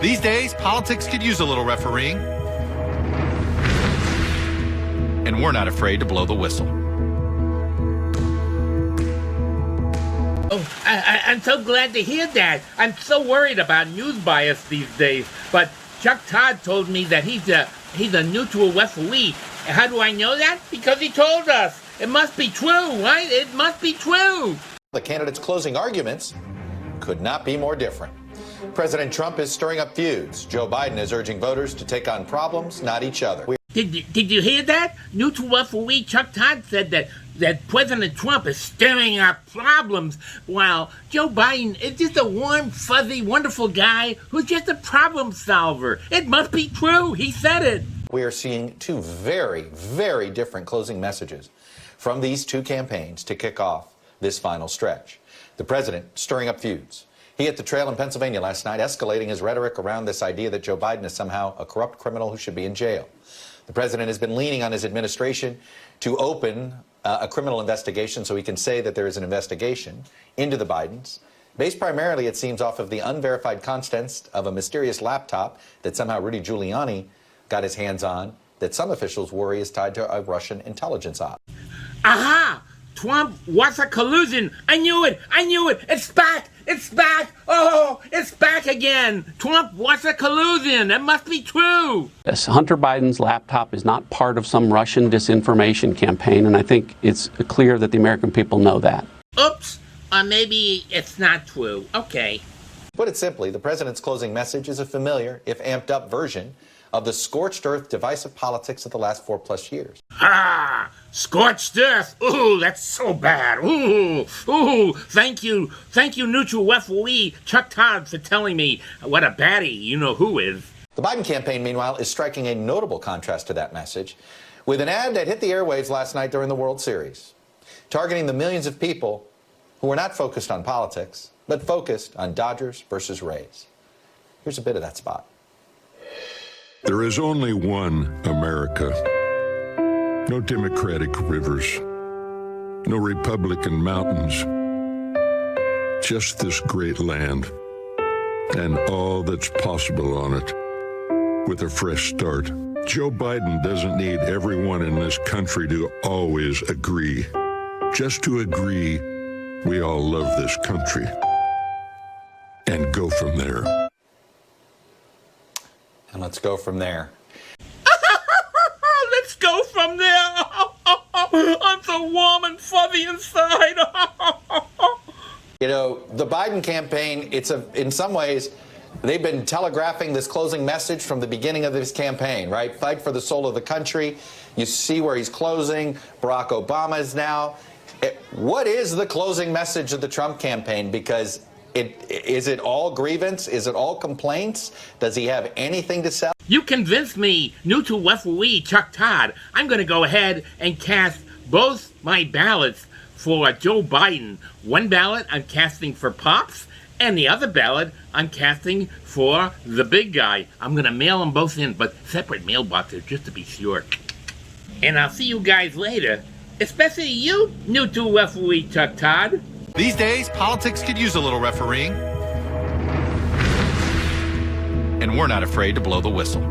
These days, politics could use a little refereeing. And we're not afraid to blow the whistle. Oh, I'm so glad to hear that. I'm so worried about news bias these days. But Chuck Todd told me that he's a neutral referee. How do I know that? Because he told us. It must be true, right? It must be true. The candidates' closing arguments could not be more different. President Trump is stirring up feuds. Joe Biden is urging voters to take on problems, not each other. Did you hear that? Neutral referee Chuck Todd said that President Trump is stirring up problems, while Joe Biden is just a warm, fuzzy, wonderful guy who's just a problem solver. It must be true. He said it. We are seeing two very, very different closing messages from these two campaigns to kick off this final stretch. The president stirring up feuds. He hit the trail in Pennsylvania last night, escalating his rhetoric around this idea that Joe Biden is somehow a corrupt criminal who should be in jail. The president has been leaning on his administration to open a criminal investigation so he can say that there is an investigation into the Bidens, based primarily, it seems, off of the unverified contents of a mysterious laptop that somehow Rudy Giuliani got his hands on, that some officials worry is tied to a Russian intelligence op. Aha! Trump was a collusion. I knew it. It's back. Oh, it's back again. Trump was a collusion. That must be true. Yes, Hunter Biden's laptop is not part of some Russian disinformation campaign, and I think it's clear that the American people know that. Oops. Or maybe it's not true. Okay. Put it simply, the president's closing message is a familiar, if amped up version of the scorched earth divisive politics of the last 4+ years. Ah, scorched earth. Ooh, that's so bad. Ooh. Thank you, neutral referee Chuck Todd, for telling me what a baddie you-know-who is. The Biden campaign, meanwhile, is striking a notable contrast to that message with an ad that hit the airwaves last night during the World Series, targeting the millions of people who are not focused on politics, but focused on Dodgers versus Rays. Here's a bit of that spot. There is only one America. No Democratic rivers, no Republican mountains, just this great land and all that's possible on it with a fresh start. Joe Biden doesn't need everyone in this country to always agree. Just to agree we all love this country and go from there. And let's go from there. Let's go from there. I'm so warm and fuzzy inside. You know, the Biden campaign, in some ways, they've been telegraphing this closing message from the beginning of this campaign, right? Fight for the soul of the country. You see where he's closing. Barack Obama is now. What is the closing message of the Trump campaign? Because is it all grievance? Is it all complaints? Does he have anything to sell? You convinced me, neutral referee Chuck Todd. I'm going to go ahead and cast both my ballots for Joe Biden. One ballot I'm casting for Pops, and the other ballot I'm casting for the big guy. I'm going to mail them both in, but separate mailboxes just to be sure. And I'll see you guys later, especially you, neutral referee Chuck Todd. These days, politics could use a little refereeing. And we're not afraid to blow the whistle.